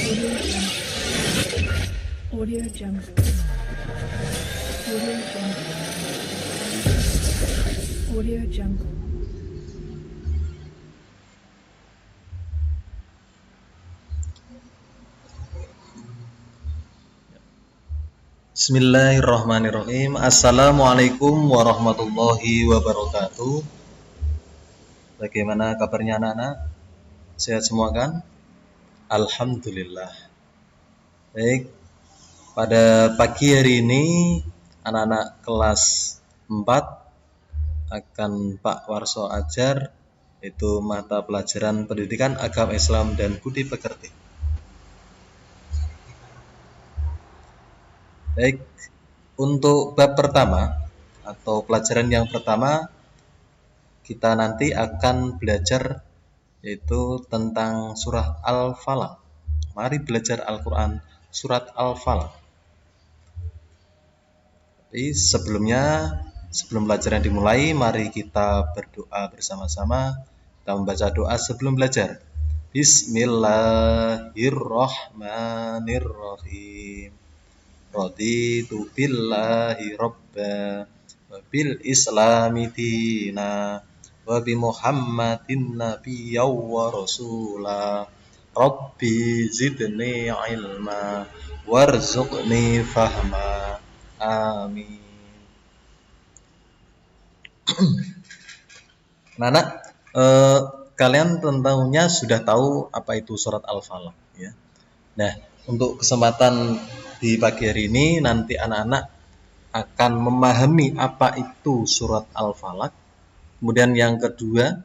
Audio Jungle. Audio Jungle. Audio Jungle. Bismillahirrahmanirrahim. Assalamualaikum warahmatullahi wabarakatuh. Bagaimana kabarnya anak-anak? Sehat semua kan? Alhamdulillah. Baik, pada pagi hari ini anak-anak kelas 4 akan Pak Warso ajar, yaitu mata pelajaran pendidikan agama Islam dan budi pekerti. Baik, untuk bab pertama atau pelajaran yang pertama kita nanti akan belajar yaitu tentang surah Al-Falaq. Mari belajar Al-Quran surat Al-Falaq. Tapi sebelum pelajaran dimulai, mari kita berdoa bersama-sama. Kita membaca doa sebelum belajar. Bismillahirrahmanirrahim. Raditu billahi rabba wa bil islami dina wa bi muhammadin nabiyya wa rasula rabbi zidni ilma warzuqni fahma amin. Anak, kalian tentunya sudah tahu apa itu surat Al-Falaq ya. Nah, untuk kesempatan di pagi hari ini nanti anak-anak akan memahami apa itu surat Al-Falaq. Kemudian yang kedua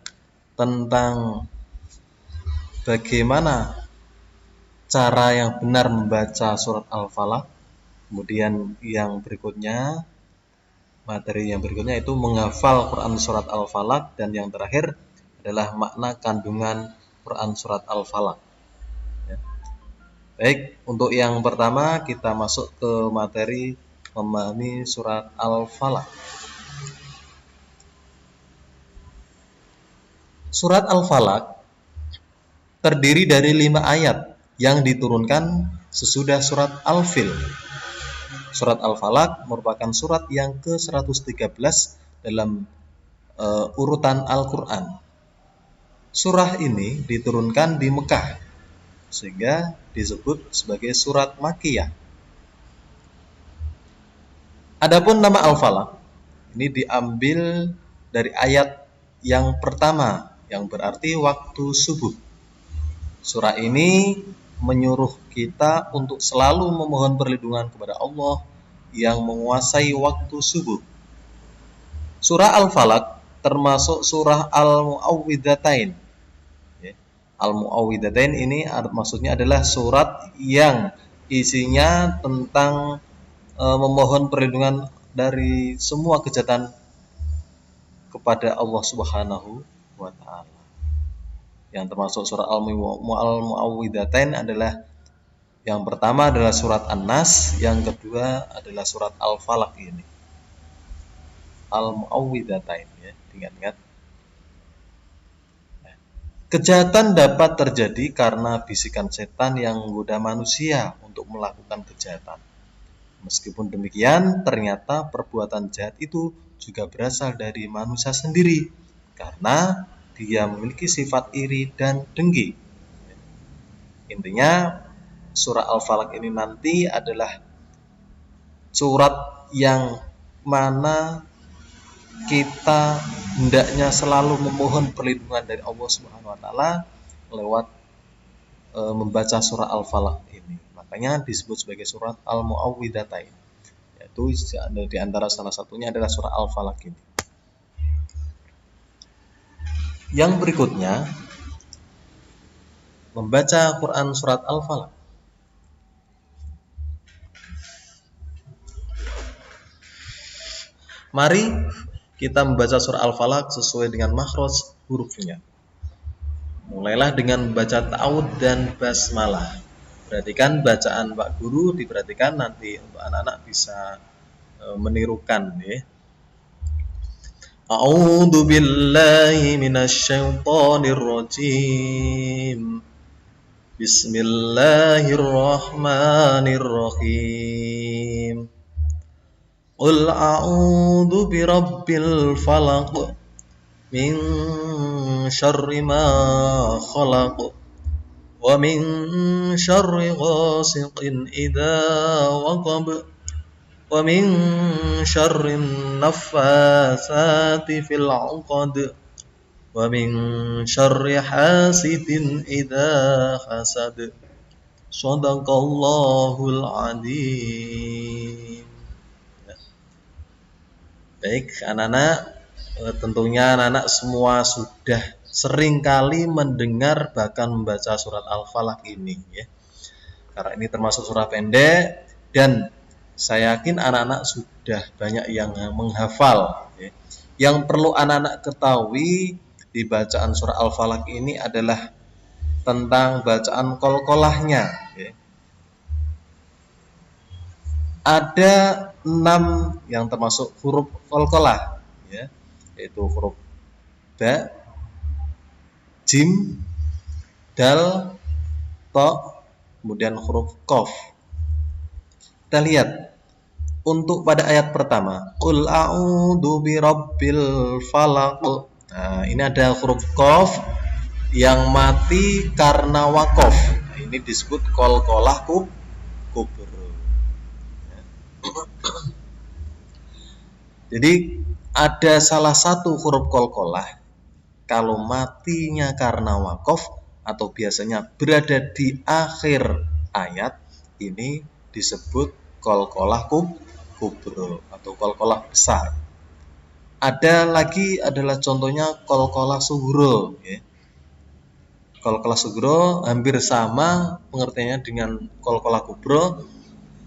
tentang bagaimana cara yang benar membaca surat Al-Falaq. Kemudian yang berikutnya, materi yang berikutnya itu menghafal Quran surat Al-Falaq. Dan yang terakhir adalah makna kandungan Quran surat Al-Falaq. Baik, untuk yang pertama kita masuk ke materi memahami surat Al-Falaq. Surat Al-Falaq terdiri dari 5 ayat yang diturunkan sesudah surat Al-Fil. Surat Al-Falaq merupakan surat yang ke-113 dalam urutan Al-Quran. Surah ini diturunkan di Mekah, sehingga disebut sebagai surat Makkiyah. Adapun nama Al-Falaq ini diambil dari ayat yang pertama yang berarti waktu subuh. Surah ini menyuruh kita untuk selalu memohon perlindungan kepada Allah yang menguasai waktu subuh. Surah Al-Falaq termasuk surah Al-Mu'awwidzatain. Al-Mu'awwidzatain ini maksudnya adalah surat yang isinya tentang memohon perlindungan dari semua kejahatan kepada Allah Subhanahu wa taala. Yang termasuk surah Al-Mu'awwidzatain adalah yang pertama adalah surat An-Nas, yang kedua adalah surat Al-Falaq ini. Al-Mu'awwidzatain ya, ingat-ingat. Kejahatan dapat terjadi karena bisikan setan yang menggoda manusia untuk melakukan kejahatan. Meskipun demikian, ternyata perbuatan jahat itu juga berasal dari manusia sendiri, karena dia memiliki sifat iri dan dengki. Intinya, surah Al-Falaq ini nanti adalah surat yang mana kita hendaknya selalu memohon perlindungan dari Allah Subhanahu wa taala lewat membaca surah Al-Falaq ini. Makanya disebut sebagai surat Al-Mu'awwidzatain. Yaitu di antara salah satunya adalah surah Al-Falaq ini. Yang berikutnya membaca Quran surat Al-Falaq. Mari kita membaca surah Al-Falaq sesuai dengan makhraj hurufnya. Mulailah dengan membaca ta'awudz dan basmalah. Perhatikan bacaan Pak Guru, diperhatikan nanti untuk anak-anak bisa menirukan ya. A'udzu billahi minasy syaithanir rajim. Bismillahirrahmanirrahim. Qul a'udzu birabbil falaq min syarri ma khalaq wa min syarri ghasiqin idza waqab wa min syarrin naffatsati fil 'uqad wa min syarri hasidin idza hasad. Shadaqallahul adzim. Baik, anak-anak, tentunya anak-anak semua sudah sering kali mendengar bahkan membaca surat Al-Falaq ini ya. Karena ini termasuk surah pendek dan saya yakin anak-anak sudah banyak yang menghafal ya. Yang perlu anak-anak ketahui di bacaan surah Al-Falaq ini adalah tentang bacaan qalqalahnya ya. Ada 6 yang termasuk huruf qalqalah ya, yaitu huruf ba, jim, dal, ta, kemudian huruf qaf. Kita lihat untuk pada ayat pertama, qul a'udzu birabbil falaq. Nah, ini ada huruf qaf yang mati karena waqaf. Nah, ini disebut qalqalah kubra. Jadi ada salah satu huruf qalqalah kalau matinya karena waqaf atau biasanya berada di akhir ayat, ini disebut qalqalah kubra atau qalqalah besar. Ada lagi adalah contohnya qalqalah sughra ya. Qalqalah sughra hampir sama pengertiannya dengan qalqalah kubra.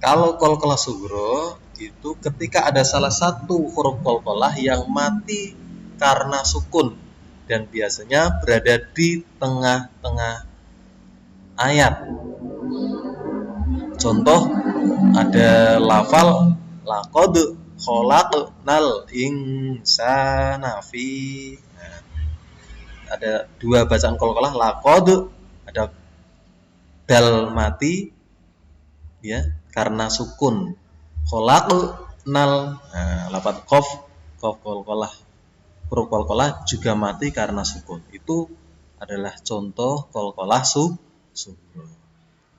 Kalau qalqalah sughra itu ketika ada salah satu huruf qalqalah yang mati karena sukun dan biasanya berada di tengah-tengah ayat. Contoh ada lafal laqad khalaqnal insana fi. Nah, ada 2 bacaan qalqalah laqad, ada dal mati ya karena sukun. Khalaqnal, nah, lafaz qaf qalqalah, huruf qalqalah juga mati karena sukun. Itu adalah contoh qalqalah sughra.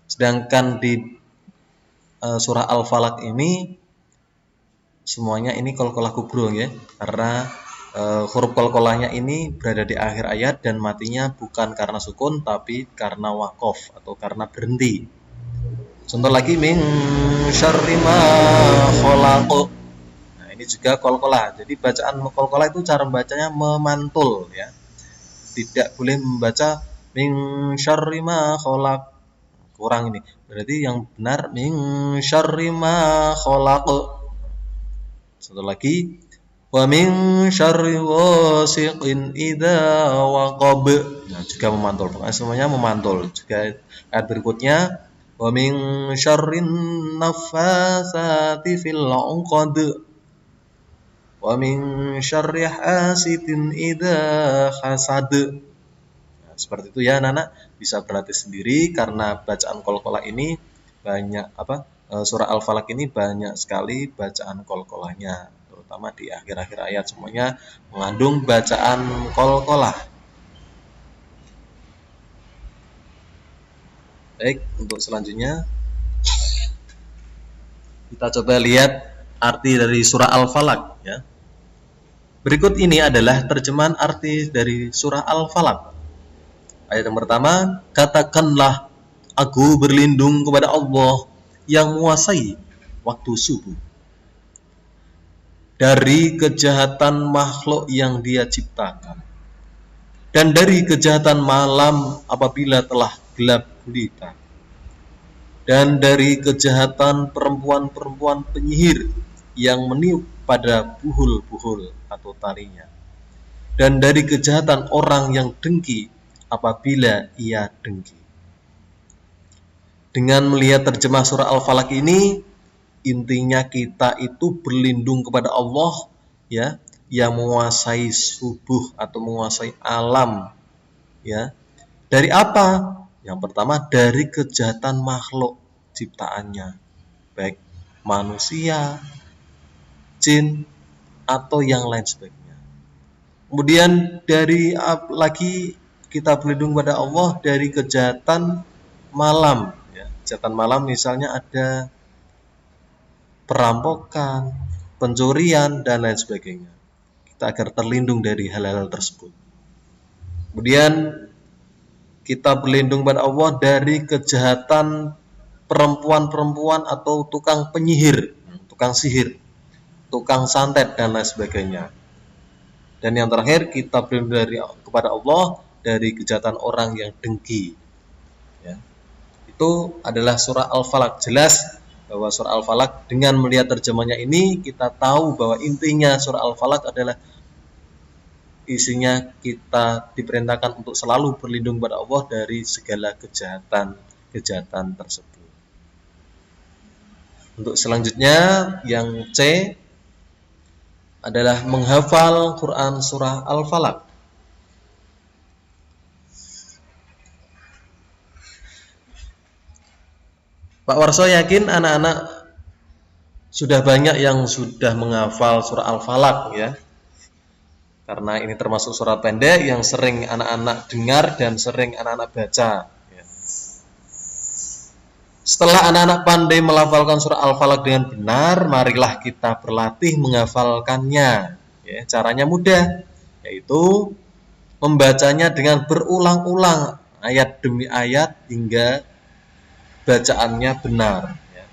Sedangkan di surah Al-Falaq ini semuanya ini qalqalah kubra ya, karena huruf qalqalahnya ini berada di akhir ayat dan matinya bukan karena sukun tapi karena waqaf atau karena berhenti. Contoh lagi min syarri ma khalaq. Nah, ini juga qalqalah. Jadi bacaan qalqalah itu cara membacanya memantul ya. Tidak boleh membaca min syarri ma khalaq. Kurang ini. Berarti yang benar min syarri ma khalaq. Contoh lagi wa min syarri ghasiqin idza waqab. Nah, juga memantul. Pokoknya semuanya memantul. Juga ayat berikutnya wa min syarrin naffatsati fil 'uqad wa min syarri hasidin idza hasad. Nah, seperti itu ya anak-anak, bisa berlatih sendiri karena bacaan qalqalah ini banyak surah Al-Falaq ini banyak sekali bacaan qalqalahnya, terutama di akhir-akhir ayat semuanya mengandung bacaan qalqalah. Baik, untuk selanjutnya kita coba lihat arti dari surah Al-Falaq ya. Berikut ini adalah terjemahan arti dari surah Al-Falaq. Ayat yang pertama, katakanlah aku berlindung kepada Allah yang menguasai waktu subuh dari kejahatan makhluk yang Dia ciptakan dan dari kejahatan malam apabila telah gelap gulita, dan dari kejahatan perempuan-perempuan penyihir yang meniup pada buhul-buhul atau talinya, dan dari kejahatan orang yang dengki apabila ia dengki. Dengan melihat terjemah surah Al-Falaq ini, intinya kita itu berlindung kepada Allah ya, yang menguasai subuh atau menguasai alam ya. Dari apa? Yang pertama dari kejahatan makhluk ciptaannya, baik manusia, jin, atau yang lain sebagainya. Kemudian dari lagi kita berlindung pada Allah dari kejahatan malam. Ya. Kejahatan malam misalnya ada perampokan, pencurian, dan lain sebagainya. Kita agar terlindung dari hal-hal tersebut. Kemudian kita berlindung pada Allah dari kejahatan perempuan-perempuan atau tukang penyihir, tukang sihir, tukang santet, dan lain sebagainya. Dan yang terakhir kita berlindung kepada Allah dari kejahatan orang yang dengki. Ya. Itu adalah surah Al-Falaq. Jelas bahwa surah Al-Falaq dengan melihat terjemahnya ini kita tahu bahwa intinya surah Al-Falaq adalah isinya kita diperintahkan untuk selalu berlindung pada Allah dari segala kejahatan tersebut. Untuk selanjutnya yang C adalah menghafal Quran surah Al-Falaq. Pak Warso yakin anak-anak sudah banyak yang sudah menghafal surah Al-Falaq ya. Karena ini termasuk surat pendek yang sering anak-anak dengar dan sering anak-anak baca. Setelah anak-anak pandai melafalkan surah Al-Falaq dengan benar, marilah kita berlatih menghafalkannya. Ya, caranya mudah, yaitu membacanya dengan berulang-ulang ayat demi ayat hingga bacaannya benar. Ya.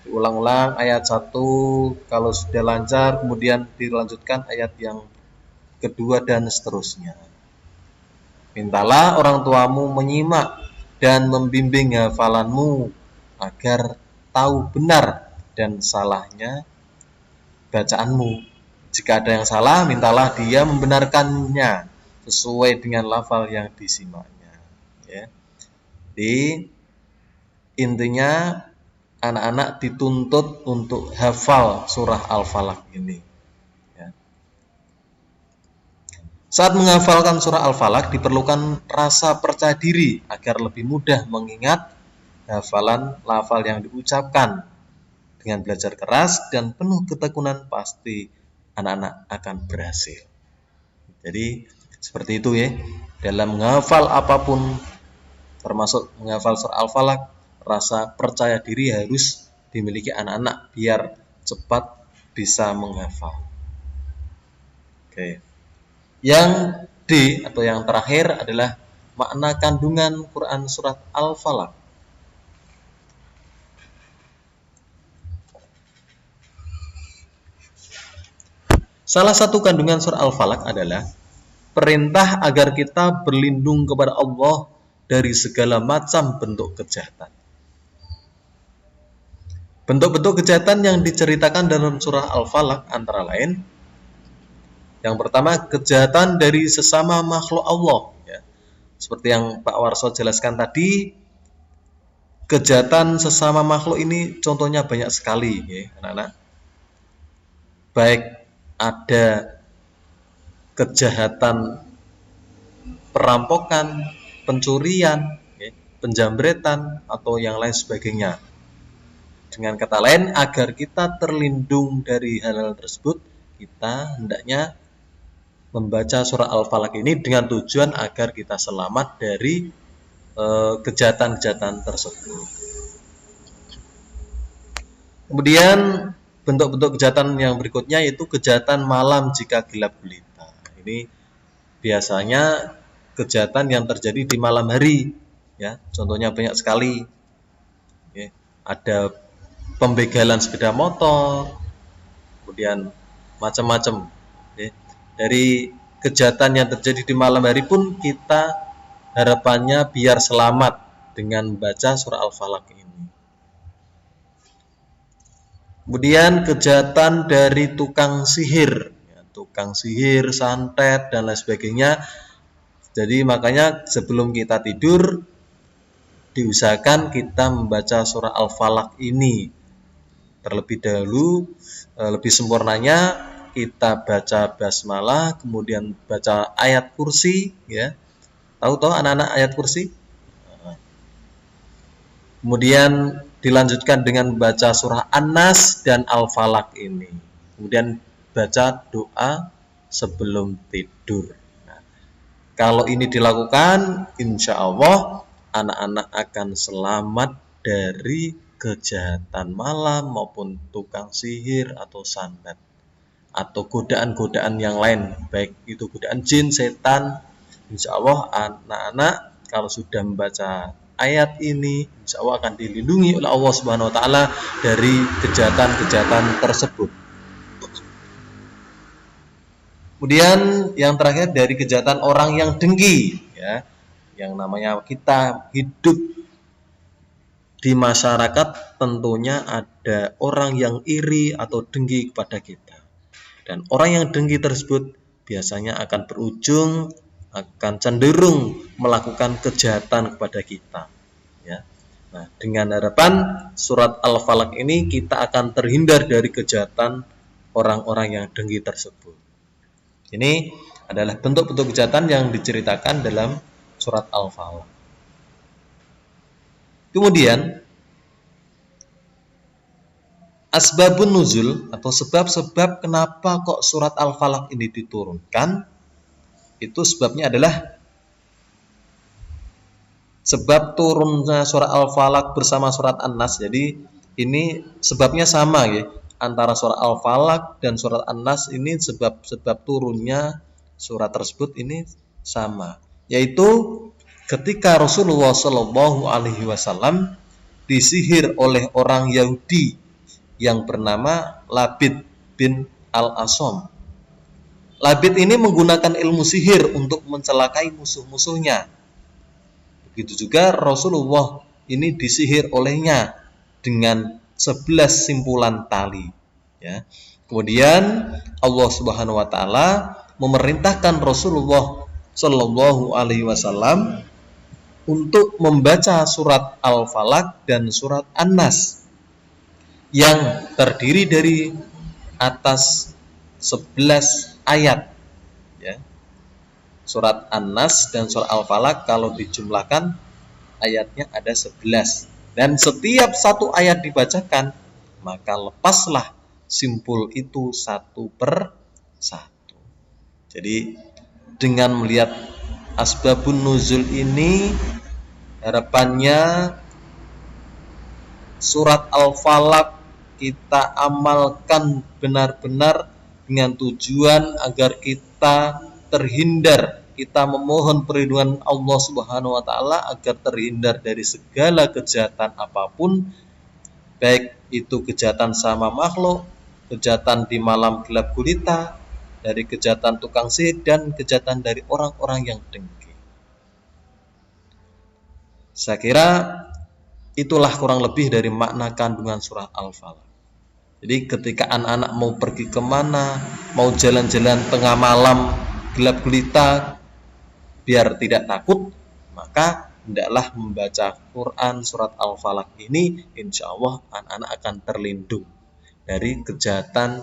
Diulang-ulang ayat 1, kalau sudah lancar kemudian dilanjutkan ayat yang kedua dan seterusnya. Mintalah orang tuamu menyimak dan membimbing hafalanmu agar tahu benar dan salahnya bacaanmu. Jika ada yang salah, mintalah dia membenarkannya sesuai dengan lafal yang disimaknya. Ya. Jadi intinya anak-anak dituntut untuk hafal surah Al-Falaq ini. Ya. Saat menghafalkan surah Al-Falaq diperlukan rasa percaya diri agar lebih mudah mengingat hafalan lafal yang diucapkan. Dengan belajar keras dan penuh ketekunan pasti anak-anak akan berhasil. Jadi seperti itu ya. Dalam menghafal apapun termasuk menghafal surah Al-Falaq, rasa percaya diri harus dimiliki anak-anak biar cepat bisa menghafal. Oke. Yang D atau yang terakhir adalah makna kandungan Quran surat Al-Falaq. Salah satu kandungan surah Al-Falaq adalah perintah agar kita berlindung kepada Allah dari segala macam bentuk kejahatan. Bentuk-bentuk kejahatan yang diceritakan dalam surah Al-Falaq antara lain, yang pertama kejahatan dari sesama makhluk Allah. Ya. Seperti yang Pak Warso jelaskan tadi, kejahatan sesama makhluk ini contohnya banyak sekali, ya, anak-anak. Baik ada kejahatan perampokan, pencurian, penjambretan, atau yang lain sebagainya. Dengan kata lain, agar kita terlindung dari hal-hal tersebut, kita hendaknya membaca surah Al-Falaq ini dengan tujuan agar kita selamat dari kejahatan-kejahatan tersebut. Kemudian bentuk-bentuk kejahatan yang berikutnya yaitu kejahatan malam jika gelap gulita. Ini biasanya kejahatan yang terjadi di malam hari, ya. Contohnya banyak sekali. Ya. Ada pembegalan sepeda motor, kemudian macam-macam. Ya. Dari kejahatan yang terjadi di malam hari pun kita harapannya biar selamat dengan membaca surah Al-Falaq ini. Kemudian kejahatan dari tukang sihir, ya, tukang sihir, santet, dan lain sebagainya. Jadi makanya sebelum kita tidur, diusahakan kita membaca surah Al-Falaq ini. Terlebih dahulu, lebih sempurnanya, kita baca basmalah, kemudian baca ayat kursi. Ya. Tahu anak-anak ayat kursi? Kemudian dilanjutkan dengan baca surah An-Nas dan Al-Falaq ini. Kemudian baca doa sebelum tidur. Nah, kalau ini dilakukan, insya Allah anak-anak akan selamat dari kejahatan malam maupun tukang sihir atau santet atau godaan-godaan yang lain, baik itu godaan jin, setan. Insya Allah anak-anak kalau sudah membaca ayat ini, insya Allah akan dilindungi oleh Allah Subhanahu Wa Taala dari kejahatan-kejahatan tersebut. Kemudian yang terakhir dari kejahatan orang yang dengki, ya, yang namanya kita hidup di masyarakat tentunya ada orang yang iri atau dengki kepada kita. Dan orang yang dengki tersebut biasanya akan berujung, akan cenderung melakukan kejahatan kepada kita. Ya. Nah, dengan harapan surat Al-Falaq ini kita akan terhindar dari kejahatan orang-orang yang dengki tersebut. Ini adalah bentuk-bentuk kejahatan yang diceritakan dalam surat Al-Falaq. Kemudian asbabun nuzul atau sebab-sebab kenapa kok surat Al-Falaq ini diturunkan, itu sebabnya adalah sebab turunnya surat Al-Falaq bersama surat An-Nas. Jadi ini sebabnya sama ya, antara surat Al-Falaq dan surat An-Nas ini sebab turunnya surat tersebut ini sama, yaitu ketika Rasulullah Shallallahu Alaihi Wasallam disihir oleh orang Yahudi yang bernama Labid bin Al-Asom. Labid ini menggunakan ilmu sihir untuk mencelakai musuh-musuhnya. Begitu juga Rasulullah ini disihir olehnya dengan 11 simpulan tali. Ya. Kemudian Allah Subhanahu Wa Taala memerintahkan Rasulullah Shallallahu Alaihi Wasallam untuk membaca surat Al-Falaq dan surat An-Nas yang terdiri dari atas 11 ayat. Ya. Surat An-Nas dan surat Al-Falaq kalau dijumlahkan ayatnya ada 11. Dan setiap satu ayat dibacakan, maka lepaslah simpul itu satu per satu. Jadi dengan melihat asbabun nuzul ini, harapannya surat Al-Falaq kita amalkan benar-benar dengan tujuan agar kita terhindar, kita memohon perlindungan Allah Subhanahu Wa Taala agar terhindar dari segala kejahatan apapun, baik itu kejahatan sama makhluk, kejahatan di malam gelap gulita, dari kejahatan tukang sihir, dan kejahatan dari orang-orang yang dengki. Saya kira itulah kurang lebih dari makna kandungan surah Al-Falaq. Jadi ketika anak-anak mau pergi kemana, mau jalan-jalan tengah malam gelap gulita, biar tidak takut, maka hendaklah membaca Quran surat Al-Falaq ini. Insya Allah anak-anak akan terlindung dari kejahatan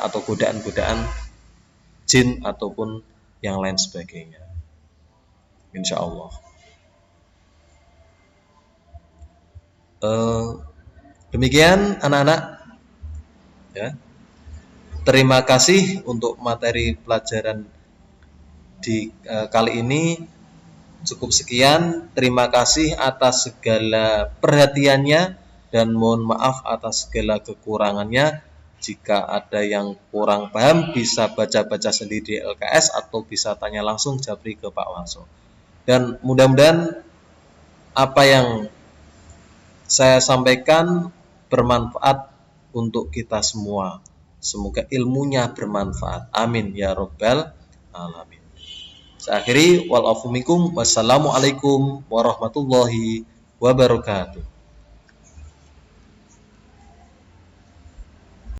atau godaan-godaan jin ataupun yang lain sebagainya. Insya Allah. Demikian anak-anak. Ya. Terima kasih untuk materi pelajaran di kali ini. Cukup sekian. Terima kasih atas segala perhatiannya dan mohon maaf atas segala kekurangannya. Jika ada yang kurang paham bisa baca-baca sendiri di LKS atau bisa tanya langsung japri ke Pak Warso. Dan mudah-mudahan apa yang saya sampaikan bermanfaat untuk kita semua. Semoga ilmunya bermanfaat. Amin ya rabbal alamin. Saya akhiri, wal afu minkum. Wassalamualaikum warahmatullahi wabarakatuh.